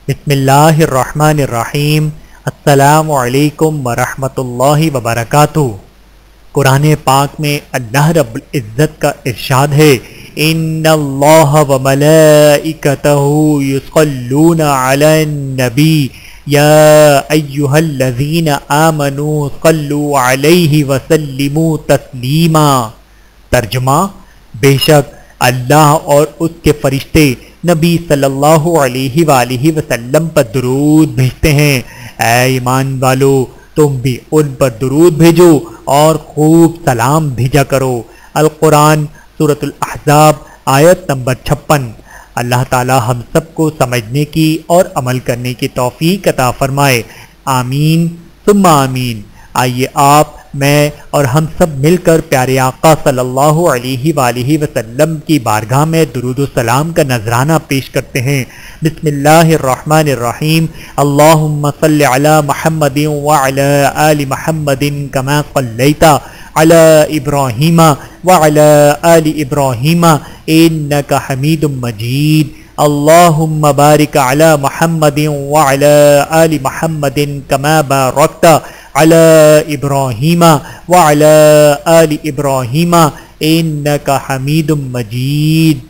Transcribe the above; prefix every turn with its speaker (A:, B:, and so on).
A: بسم اللہ الرحمن الرحیم۔ السلام علیکم ورحمۃ اللہ وبرکاتہ۔ قرآن پاک میں اللہ رب العزت کا ارشاد ہے، ان اللہ وملائکتہ یصلون علی النبی یا ایہا الذین آمنوا صلوا علیہ وسلموا تسلیما۔ ترجمہ: بے شک اللہ اور اس کے فرشتے نبی صلی اللہ علیہ وآلہ وسلم پر درود بھیجتے ہیں۔ اے ایمان والو، تم بھی ان پر درود بھیجو اور خوب سلام بھیجا کرو۔ القرآن سورۃ الاحزاب آیت نمبر 56۔ اللہ تعالی ہم سب کو سمجھنے کی اور عمل کرنے کی توفیق عطا فرمائے، آمین ثم آمین۔ آئیے آپ، میں اور ہم سب مل کر پیارے آقا صلی اللہ علیہ وآلہ وسلم کی بارگاہ میں درود و سلام کا نذرانہ پیش کرتے ہیں۔ بسم اللہ الرحمن الرحیم۔ اللہم صل علی محمد وعلی آل محمد کما صلیت علی ابراہیم وعلی آل ابراہیم انک حمید مجید۔ اللہم بارک علی محمد وعلی آل محمد کما بارکت علی ابراہیم وعلی آل ابراہیم انک حمید مجید۔